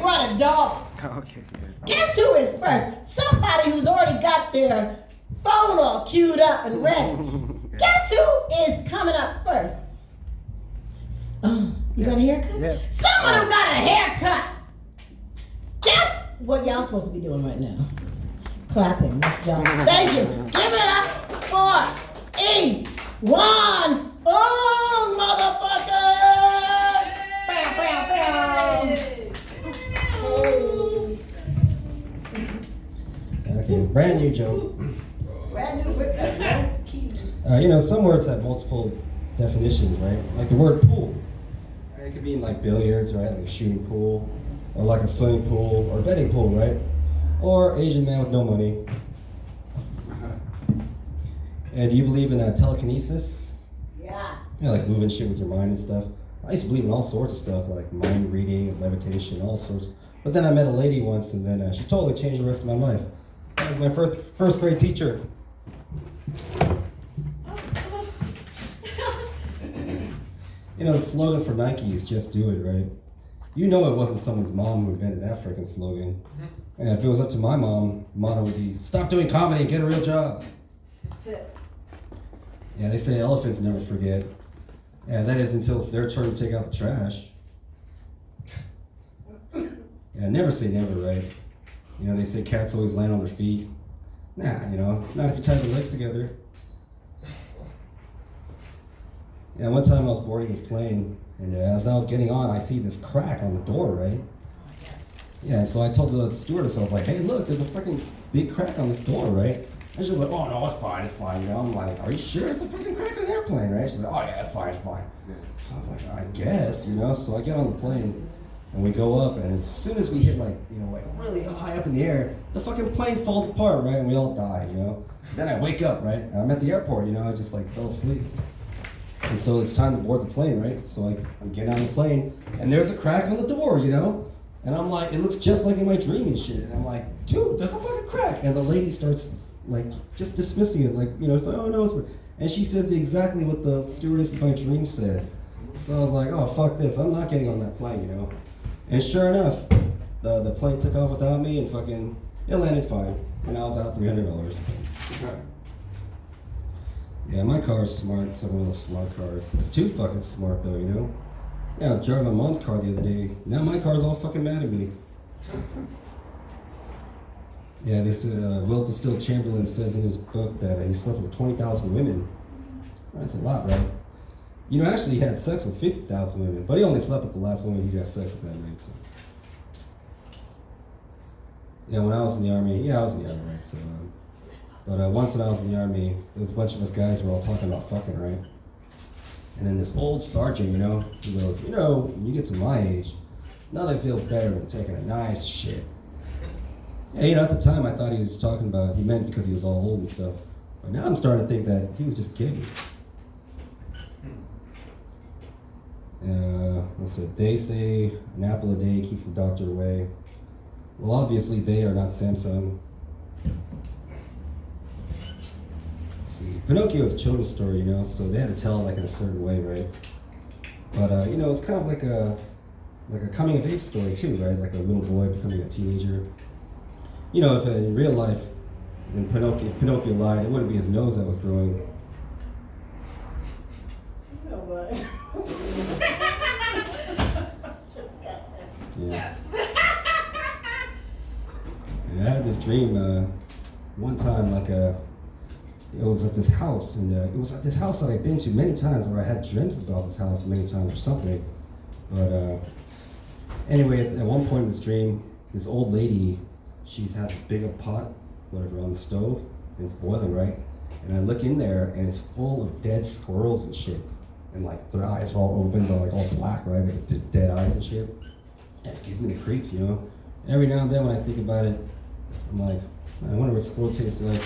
run a dog. Okay. Guess who is first? Somebody who's already got their phone all queued up and ready. Guess who is coming up first? You got a haircut? Yes. Someone who got a haircut. Guess what y'all supposed to be doing right now? Clapping, Miss Jones. Thank you. Give it up for E1. Oh, motherfuckers! Bow, bow, bow. Okay, it's a brand new joke. Brand new with no keys. Some words have multiple definitions, right? Like the word pool. Right? It could mean like billiards, right? Like a shooting pool, or like a swimming pool, or a betting pool, right? Or Asian man with no money. And do you believe in telekinesis? Yeah. Like moving shit with your mind and stuff. I used to believe in all sorts of stuff, like mind reading, levitation, all sorts. But then I met a lady once, and then she totally changed the rest of my life. That was my first grade teacher. The slogan for Nike is "Just Do It," right? You know it wasn't someone's mom who invented that freaking slogan. And if it was up to my mom, the motto would be, "Stop doing comedy and get a real job." That's it. Yeah, they say elephants never forget. Yeah, that is until it's their turn to take out the trash. Yeah, never say never, right? They say cats always land on their feet. Nah, not if you tie their legs together. Yeah, one time I was boarding this plane, and as I was getting on, I see this crack on the door, right? Yeah, and so I told the stewardess, I was like, hey, look, there's a freaking big crack on this door, right? And she was like, oh, no, it's fine. I'm like, are you sure it's a freaking crack on the airplane, right? She's like, oh, yeah, it's fine. So I was like, I guess, So I get on the plane, and we go up, and as soon as we hit, like really high up in the air, the fucking plane falls apart, right? And we all die, Then I wake up, right? And I'm at the airport, I just, fell asleep. And so it's time to board the plane, right? So I'm getting on the plane, and there's a crack on the door, And I'm like, it looks just like in my dream and shit. And I'm like, dude, there's a fucking crack. And the lady starts, just dismissing it, it's like, oh, no, it's... And she says exactly what the stewardess in my dream said. So I was like, oh, fuck this. I'm not getting on that plane, And sure enough, the plane took off without me, and it landed fine. And I was out $300. Yeah, my car's smart. It's one of those smart cars. It's too fucking smart, though, Yeah, I was driving my mom's car the other day. Now my car's all fucking mad at me. Yeah, they said Wilt Still Chamberlain says in his book that he slept with 20,000 women. That's a lot, right? Actually he had sex with 50,000 women, but he only slept with the last woman he got sex with that night, so. Yeah, when I was in the Army, I was in the Army, right? So, but once when I was in the Army, there was a bunch of us guys who were all talking about fucking, right? And then this old sergeant, he goes, when you get to my age, nothing feels better than taking a nice shit. Yeah, at the time I thought he meant because he was all old and stuff. But now I'm starting to think that he was just kidding. Let's see, they say an apple a day keeps the doctor away. Well, obviously they are not Samsung. Pinocchio is a children's story, so they had to tell it in a certain way, right? But it's kind of like a coming of age story too, right? Like a little boy becoming a teenager. If in real life, if Pinocchio lied, it wouldn't be his nose that was growing. You know what? Yeah. I had this dream one time, it was at this house, and it was at this house that I've been to many times, where I had dreams about this house many times or something. But anyway, at one point in this dream, this old lady, she has this big pot, whatever, on the stove, and it's boiling, right? And I look in there, and it's full of dead squirrels and shit. And their eyes are all open, they're all black, right, with the dead eyes and shit. And it gives me the creeps, Every now and then when I think about it, I'm like, I wonder what squirrel tastes like.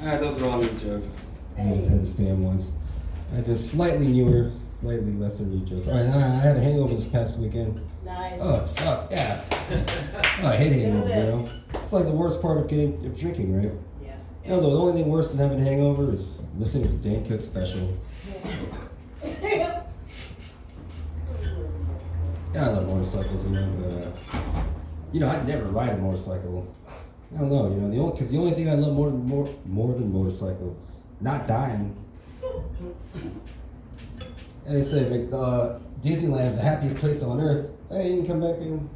Alright, those are all new jokes. I just had to say them once. I had this slightly newer, slightly lesser new jokes. Alright, I had a hangover this past weekend. Nice. Oh, it sucks. Yeah. Oh, I hate hangovers, It's like the worst part of drinking, right? Yeah. The only thing worse than having a hangover is listening to Dane Cook's special. Yeah, I love motorcycles, but I'd never ride a motorcycle. I don't know, the only thing I love more than motorcycles is not dying. And they say Disneyland is the happiest place on earth. Hey, you can come back in.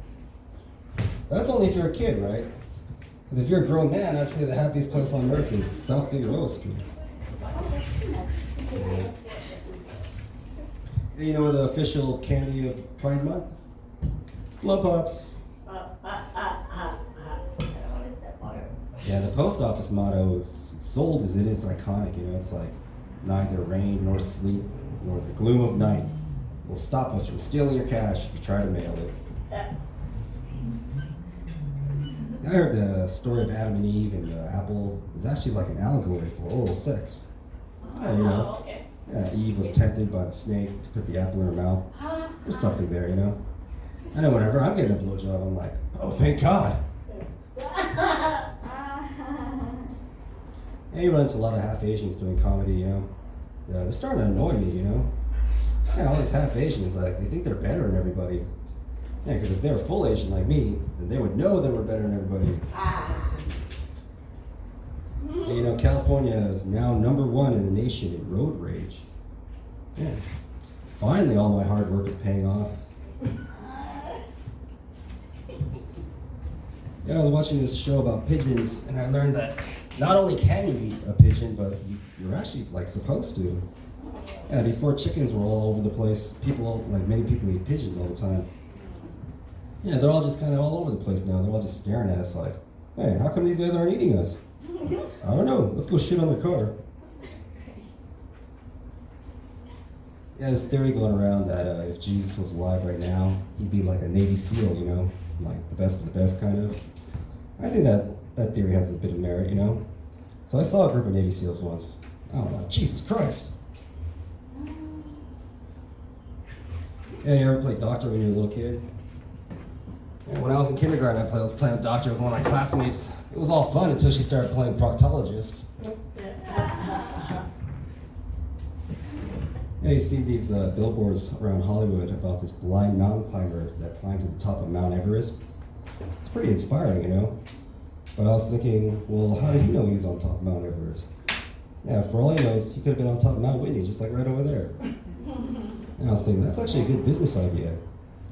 That's only if you're a kid, right? Because if you're a grown man, I'd say the happiest place on earth is South Figueroa Street. And you know the official candy of Pride Month? Blow Pops. Yeah, the post office motto is, it's old as it is iconic, it's like, neither rain nor sleet nor the gloom of night will stop us from stealing your cash if you try to mail it. I heard the story of Adam and Eve and the apple is actually like an allegory for oral sex. Okay. Eve was tempted by the snake to put the apple in her mouth. There's something there, I know whenever I'm getting a blowjob, I'm like, oh, thank God. Yeah, you run into a lot of half Asians doing comedy, they're starting to annoy me, Yeah, all these half Asians, like, they think they're better than everybody. Yeah, because if they were full Asian like me, then they would know they were better than everybody. Yeah, California is now #1 in the nation in road rage. Yeah. Finally, all my hard work is paying off. Yeah, I was watching this show about pigeons, and I learned that not only can you eat a pigeon, but you're actually like supposed to. Yeah, before chickens were all over the place, many people eat pigeons all the time. Yeah, they're all just kind of all over the place now. They're all just staring at us like, hey, how come these guys aren't eating us? I don't know. Let's go shit on their car. Yeah, there's theory going around that if Jesus was alive right now, he'd be like a Navy SEAL, like the best of the best kind of. I think that theory has a bit of merit, So I saw a group of Navy SEALs once. I was like, Jesus Christ. Yeah, you ever play doctor when you were a little kid? Yeah, when I was in kindergarten, I was playing doctor with one of my classmates. It was all fun until she started playing proctologist. Yeah, you see these billboards around Hollywood about this blind mountain climber that climbed to the top of Mount Everest. It's pretty inspiring, But I was thinking, well, how did he know he was on top of Mount Everest? Yeah, for all he knows, he could have been on top of Mount Whitney, just like right over there. And I was thinking, that's actually a good business idea.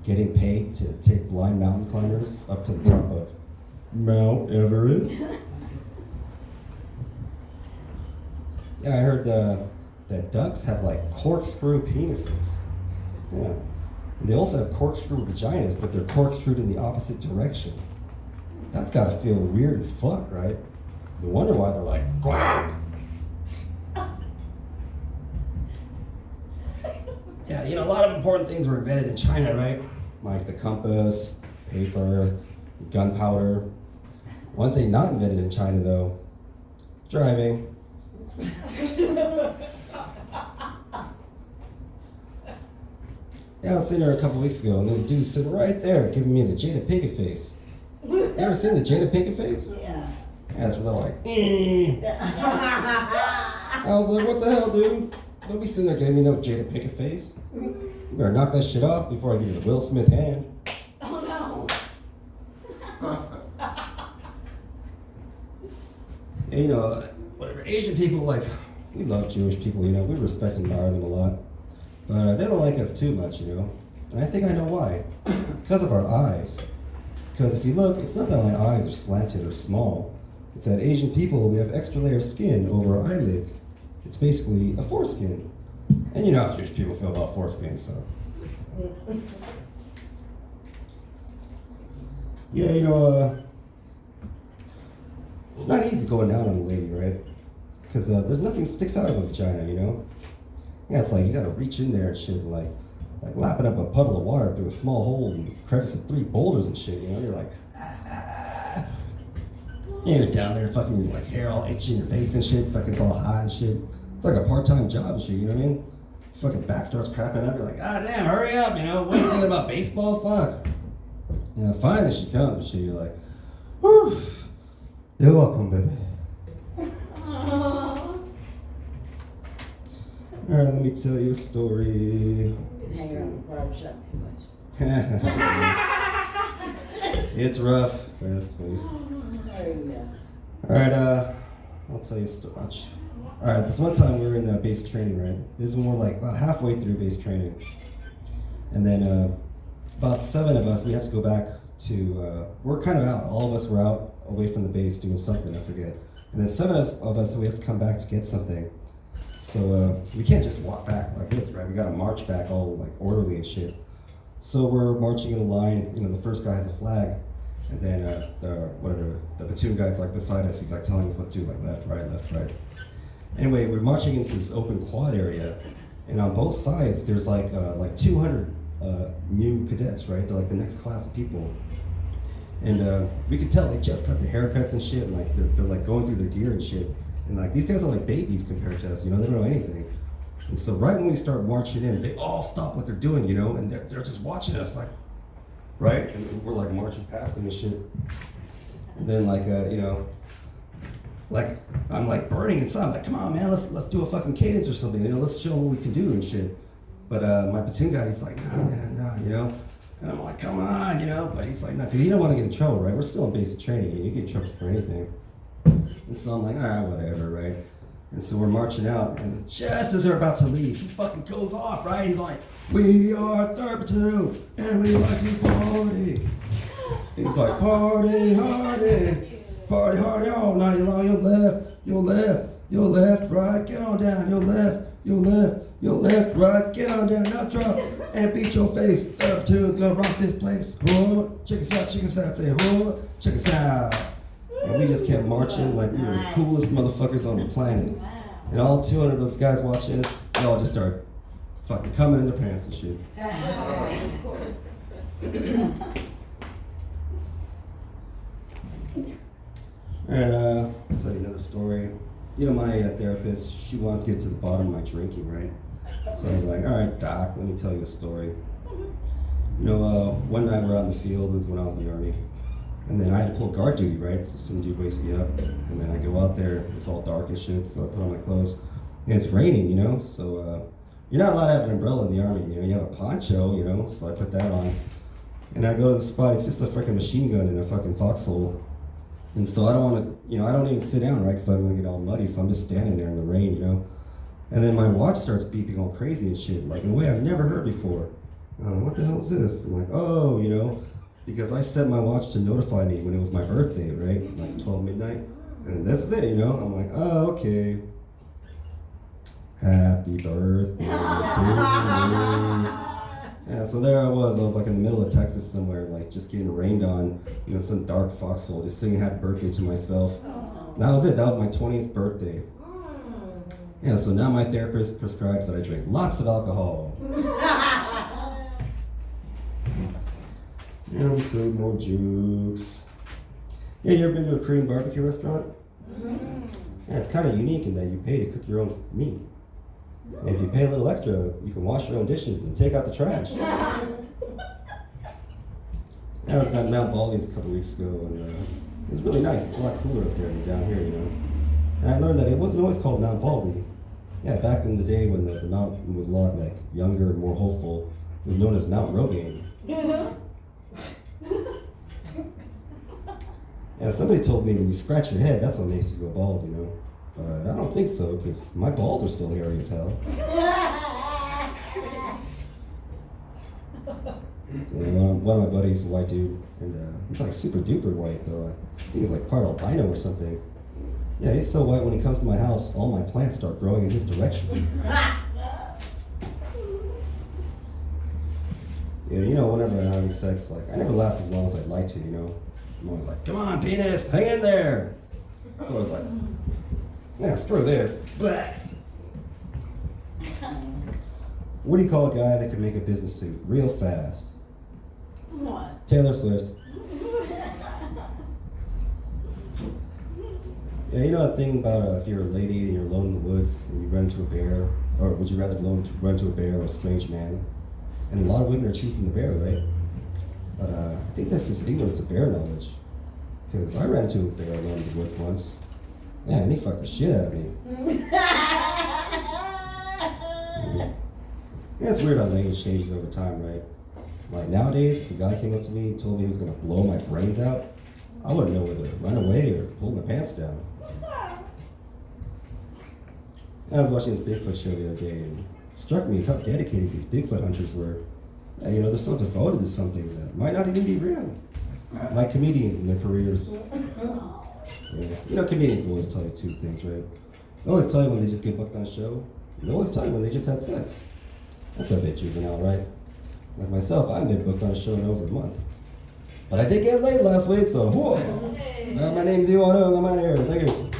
Getting paid to take blind mountain climbers up to the top of Mount Everest. Yeah, I heard that ducks have like corkscrew penises. Yeah. And they also have corkscrew vaginas, but they're corkscrewed in the opposite direction. That's gotta feel weird as fuck, right? No wonder why they're like, quack. Yeah, a lot of important things were invented in China, right? Like the compass, paper, gunpowder. One thing not invented in China, though, driving. Yeah, I was sitting there a couple weeks ago, and this dude sitting right there giving me the Jada Pinkett face. You ever seen the Jada Pinkett face? Yeah. Yeah, that's where they're like, I was like, what the hell, dude? Don't be sitting there giving me no Jada Pinkett face. You better knock that shit off before I give you the Will Smith hand. Oh no. And, whatever, Asian people, we love Jewish people, we respect and admire them a lot. But they don't like us too much, And I think I know why. It's because of our eyes. Because if you look, it's not that my eyes are slanted or small. It's that Asian people, we have extra layer of skin over our eyelids. It's basically a foreskin. And you know how Jewish people feel about foreskin, so. Yeah, it's not easy going down on a lady, right? Because there's nothing sticks out of a vagina, Yeah, it's like you gotta reach in there and shit, like lapping up a puddle of water through a small hole and crevice of 3 boulders and shit, You're like, ah. You're down there fucking like hair all itchy in your face and shit, fucking it's all hot and shit. It's like a part-time job and shit, you know what I mean? Fucking back starts crapping up, you're like, ah damn, hurry up, what are you thinking about baseball? Fuck. Finally she comes and shit, you're like, whew, you're welcome, baby. Alright, let me tell you a story. Hang around the barbershop too much. It's rough. Yes, please. All right, I'll tell you so much. All right, this one time we were in basic training, right? This is when we're like about halfway through basic training. And then about 7 of us, we have to go back to, we're kind of out. All of us were out away from the base doing something, I forget. And then 7 of us, we have to come back to get something. So we can't just walk back like this, right? We gotta march back all like orderly and shit. So we're marching in a line, the first guy has a flag. And then the platoon guy's like beside us, he's like telling us what to do, like left, right, left, right. Anyway, we're marching into this open quad area, and on both sides there's like 200 new cadets, right? They're like the next class of people. And we could tell they just got their haircuts and shit, and like they're like going through their gear and shit. And like these guys are like babies compared to us, they don't know anything. And so right when we start marching in, they all stop what they're doing, and they're just watching us like, right? And we're like marching past them and shit. And then like, like I'm like burning inside. I'm like, come on, man, let's do a fucking cadence or something. Let's show them what we can do and shit. But my platoon guy, he's like, no, man, no, And I'm like, come on, But he's like, no, because you don't want to get in trouble, right? We're still in basic training, and you get in trouble for anything. And so I'm like, all right, whatever, right? And so we're marching out, and just as they're about to leave, he fucking goes off, right? He's like, we are 3rd Platoon, and we like to party. He's like, party hardy, party hardy all night long. Your left, right, get on down. Your left, right, get on down. Now drop and beat your face. 3rd Platoon, gonna rock this place. Oh, check us out, say, oh, check us out. And we just kept marching like we were the coolest motherfuckers on the planet. And all 200 of those guys watching us, they all just started fucking coming in their pants and shit. Alright, I'll tell you another story. My therapist, she wanted to get to the bottom of my drinking, right? So I was like, alright, doc, let me tell you a story. One night we're out in the field, it was when I was in the Army. And then I had to pull guard duty, right? So some dude wakes me up, and then I go out there, it's all dark and shit, so I put on my clothes. And it's raining, so you're not allowed to have an umbrella in the Army, you have a poncho, so I put that on. And I go to the spot, it's just a freaking machine gun in a fucking foxhole. And so I don't want to, I don't even sit down, right? Because I'm going to get all muddy, so I'm just standing there in the rain, And then my watch starts beeping all crazy and shit, like in a way I've never heard before. What the hell is this? I'm like, oh, because I set my watch to notify me when it was my birthday, right? Like 12 midnight. And that's it, I'm like, oh, okay. Happy birthday to me. Yeah, so there I was like in the middle of Texas somewhere, like just getting rained on, some dark foxhole, just singing happy birthday to myself. That was it, that was my 20th birthday. Yeah, so now my therapist prescribes that I drink lots of alcohol. Some more jokes. Yeah, you ever been to a Korean barbecue restaurant? Yeah, it's kind of unique in that you pay to cook your own meat. And if you pay a little extra, you can wash your own dishes and take out the trash. I was at Mount Baldy's a couple weeks ago, and it was really nice. It's a lot cooler up there than down here, And I learned that it wasn't always called Mount Baldy. Yeah, back in the day when the mountain was a lot like younger and more hopeful, it was known as Mount Rogaine. Yeah, somebody told me when you scratch your head, that's what makes you go bald, But I don't think so, because my balls are still hairy as hell. Yeah, one of my buddies is a white dude, and he's like super duper white, though. I think he's like part albino or something. Yeah, he's so white when he comes to my house, all my plants start growing in his direction. Yeah, whenever I'm having sex, like, I never last as long as I'd like to, I'm always like, come on, penis, hang in there. So I was like, yeah, screw this. Blah. What do you call a guy that can make a business suit real fast? What? Taylor Swift. Yeah, that thing about if you're a lady and you're alone in the woods and you run into a bear, or would you rather run into a bear or a strange man? And a lot of women are choosing the bear, right? But I think that's just ignorance of bear knowledge. Because I ran into a bear alone in the woods once. Yeah, and he fucked the shit out of me. Yeah, it's weird how language changes over time, right? Like nowadays, if a guy came up to me and told me he was gonna blow my brains out, I wouldn't know whether to run away or pull my pants down. I was watching this Bigfoot show the other day, and it struck me as how dedicated these Bigfoot hunters were. And, you know, they're so devoted to something that might not even be real. Like comedians in their careers. Yeah. You know, comedians will always tell you two things, right? They always tell you when they just get booked on a show. And they always tell you when they just had sex. That's a bit juvenile, right? Like myself, I haven't been booked on a show in over a month. But I did get laid last week, so whoa. My name's Iwan Ong. I'm out of here. Thank you.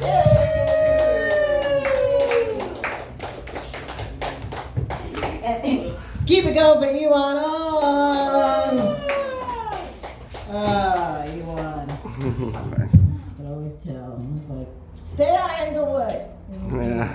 Keep it going for Iwan on. Iwan. I could always tell. I was like, stay out of Englewood. Yeah.